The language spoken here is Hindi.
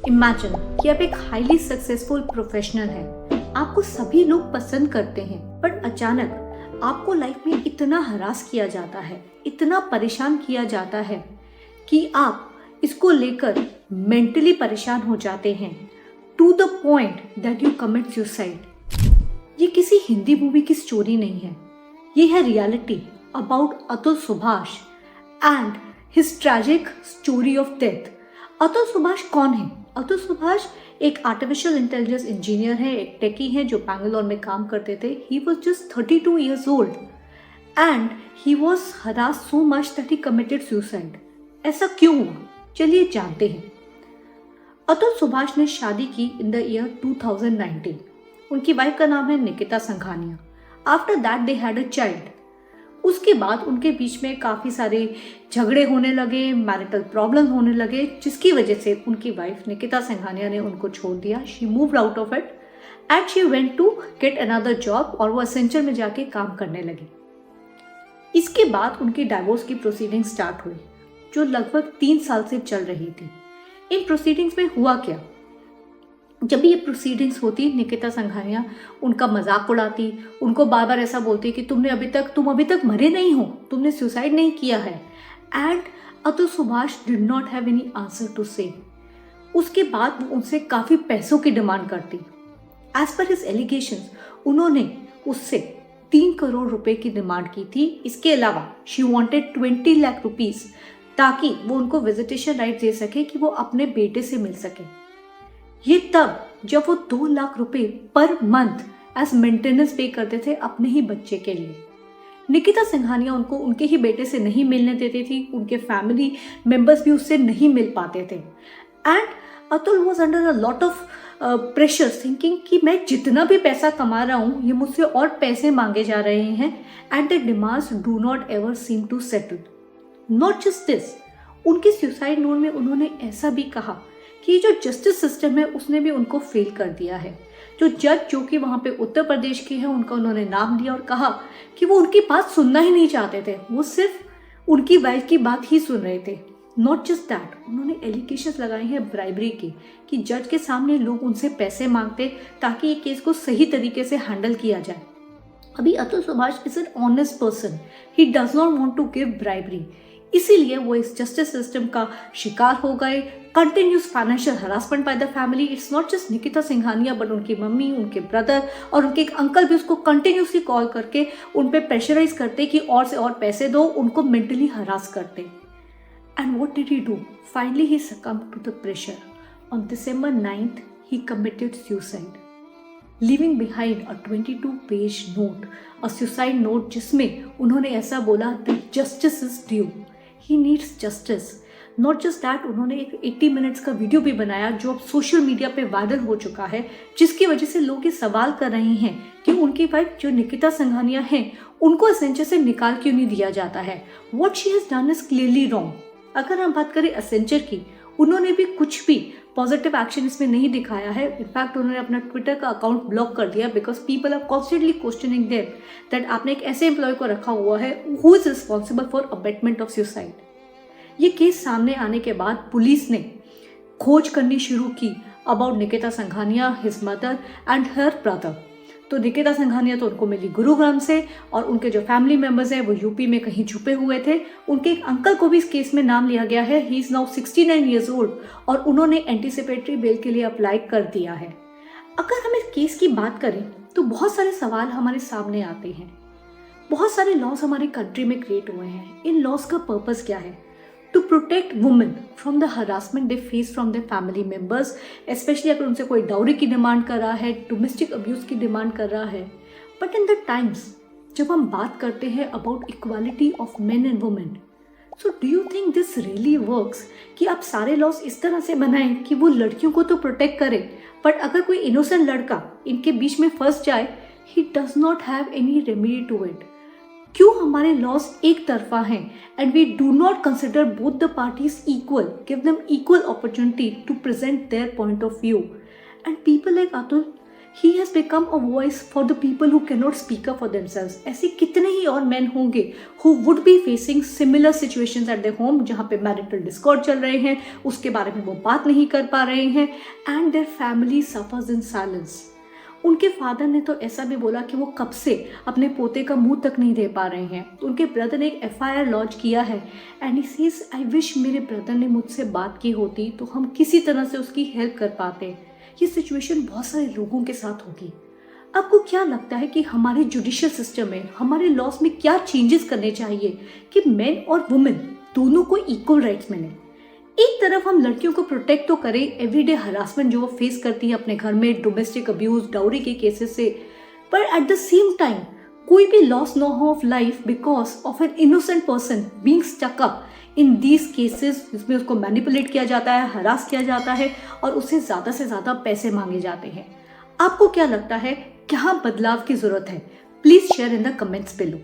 इमेजिन कि आप एक हाईली सक्सेसफुल प्रोफेशनल हैं, आपको सभी लोग पसंद करते हैं, पर अचानक आपको लाइफ में इतना हरास किया जाता है, इतना परेशान किया जाता है कि आप इसको लेकर मेंटली परेशान हो जाते हैं to the point that you commit suicide. ये किसी हिंदी मूवी की स्टोरी नहीं है, ये है reality about Atul Subhash and his tragic story of death. Atul Subhash कौन है? अतुल सुभाष एक आर्टिफिशियल इंटेलिजेंस इंजीनियर है, एक टेकी है जो बैंगलोर में काम करते थे। He was just 32 years old and he was harassed so much that he committed suicide. ऐसा क्यों हुआ, चलिए जानते हैं। अतुल सुभाष ने शादी की इन द ईयर 2019। उनकी वाइफ का नाम है Nikita Singhania. After that they had a child. उसके बाद उनके बीच में काफ़ी सारे झगड़े होने लगे, मैरिटल प्रॉब्लम होने लगे, जिसकी वजह से उनकी वाइफ निकिता संघानिया ने उनको छोड़ दिया। She moved out of it and she went to get another job और वो एसेंचर में जाके काम करने लगी। इसके बाद उनकी डाइवोर्स की प्रोसीडिंग स्टार्ट हुई जो लगभग 3 साल से चल रही थी। इन प्रोसीडिंग्स में हुआ क्या? जब भी ये प्रोसीडिंग्स होती, निकिता संघानिया उनका मजाक उड़ाती, उनको बार बार ऐसा बोलती कि तुम अभी तक मरे नहीं हो, तुमने सुसाइड नहीं किया है। And Atul Subhash did not have any answer to say. उसके बाद वो उनसे काफ़ी पैसों की डिमांड करती। एज पर हिज एलिगेशंस उन्होंने उससे 3 करोड़ रुपए की डिमांड की थी। इसके अलावा शी वॉन्टेड 20 लाख रुपीज़ ताकि वो उनको विजिटेशन राइट दे सके कि वो अपने बेटे से मिल सके। ये तब जब वो 2 लाख रुपए पर मंथ एज मेंटेनेंस पे करते थे अपने ही बच्चे के लिए। निकिता सिंघानिया उनको उनके ही बेटे से नहीं मिलने देती थी, उनके फैमिली मेंबर्स भी उससे नहीं मिल पाते थे। And Atul was under a lot of pressure thinking कि मैं जितना भी पैसा कमा रहा हूँ ये मुझसे और पैसे मांगे जा रहे हैं and the demands do not ever seem to settle. Not just this, उनके सुसाइड नोट में उन्होंने ऐसा भी कहा कि जो जस्टिस सिस्टम है उसने भी उनको फेल कर दिया है। जो जज जो कि वहाँ पे उत्तर प्रदेश के हैं उनका उन्होंने नाम लिया और कहा कि वो उनकी बात सुनना ही नहीं चाहते थे, वो सिर्फ उनकी वाइफ की बात ही सुन रहे थे। नॉट जस्ट दैट, उन्होंने एलिगेशंस लगाए हैं ब्राइबरी की कि जज के सामने लोग उनसे पैसे मांगते ताकि ये केस को सही तरीके से हैंडल किया जाए। अभी Atul Subhash is an honest person, he does not want to give bribery, इसीलिए वो इस जस्टिस सिस्टम का शिकार हो गए। Continuous financial harassment by the family. It's not just Nikita Singhania but उनकी मम्मी, उनके ब्रदर और उनके एक अंकल भी उसको कंटिन्यूसली कॉल करके उन पे प्रेशराइज करते कि और से और पैसे दो, उनको मेंटली हरास करते। And what did he do? Finally he succumbed to the pressure. On December 9th he committed suicide, leaving behind a 22-page note, a suicide note जिसमें उन्होंने ऐसा बोला that justice is due, he needs justice. Not just that, उन्होंने एक 80 मिनट्स का वीडियो भी बनाया जो अब सोशल मीडिया पे वायरल हो चुका है, जिसकी वजह से लोग ये सवाल कर रहे हैं कि उनकी वाइफ जो निकिता संघानिया हैं उनको एसेंचर से निकाल क्यों नहीं दिया जाता है। What she has done is clearly wrong. अगर हम बात करें एसेंचर की, उन्होंने भी कुछ भी पॉजिटिव एक्शन इसमें नहीं दिखाया है। इनफैक्ट उन्होंने अपना ट्विटर का अकाउंट ब्लॉक कर दिया because people are constantly questioning them that आपने एक ऐसे एम्प्लॉय को रखा हुआ है who is responsible for abetment of suicide. ये केस सामने आने के बाद पुलिस ने खोज करनी शुरू की about Nikita Singhania, his mother and her brother. तो निकिता संघानिया तो उनको मिली गुरुग्राम से और उनके जो फैमिली मेंबर्स हैं वो यूपी में कहीं छुपे हुए थे। उनके एक अंकल को भी इस केस में नाम लिया गया है। He is now 69 years old और उन्होंने एंटीसिपेटरी बेल के लिए अप्लाई कर दिया है। अगर हम इस केस की बात करें तो बहुत सारे सवाल हमारे सामने आते हैं। बहुत सारे लॉज हमारे कंट्री में क्रिएट हुए हैं। इन लॉज का पर्पस क्या है? To protect women from the harassment they face from their family members, specially अगर उनसे कोई डाउरी की डिमांड कर रहा है, डोमेस्टिक अब्यूज़ की डिमांड कर रहा है। बट इन द टाइम्स जब हम बात करते हैं about equality of main and women, so do you think this really works कि आप सारे लॉज इस तरह से बनाएं कि वो लड़कियों को तो प्रोटेक्ट करें, बट अगर कोई इनोसेंट लड़का इनके बीच में फंस जाए, he does not have any remedy to it. क्यों हमारे लॉज एक तरफा हैं and we do not consider both the parties equal, give them equal opportunity to present their point of view. And people like Atul He has become a voice for the people who cannot speak up for themselves. ऐसे कितने ही और men होंगे who would be facing similar situations at their home, जहाँ पे marital discord चल रहे हैं, उसके बारे में वो बात नहीं कर पा रहे हैं, and their family suffers in silence. उनके फादर ने तो ऐसा भी बोला कि वो कब से अपने पोते का मुंह तक नहीं दे पा रहे हैं. उनके ब्रदर ने एक FIR लॉन्च किया है and he says I wish मेरे ब्रदर ने मुझसे बात की होती तो हम किसी तरह से उसकी हेल्प कर पाते. ये सिचुएशन बहुत सारे लोगों के साथ होगी. आपको क्या लगता है कि हमारे जुडिशियल सिस्टम में, हमारे लॉस में क्या चेंजेस करने चाहिए कि मेन और वुमेन दोनों को इक्वल राइट्स मिले? एक तरफ हम लड़कियों को प्रोटेक्ट तो करें एवरीडे हरासमेंट जो वो फेस करती है अपने घर में, डोमेस्टिक अब्यूज, डाउरी के केसेस से, पर एट द सेम टाइम कोई भी लॉस ना हो of life because of an innocent person being stuck up in these cases, जिसमें उसको मैनिपुलेट किया जाता है, हरास किया जाता है और उससे ज़्यादा से ज़्यादा पैसे मांगे जाते हैं. आपको क्या लगता है, क्या बदलाव की ज़रूरत है? Please share in the comments below.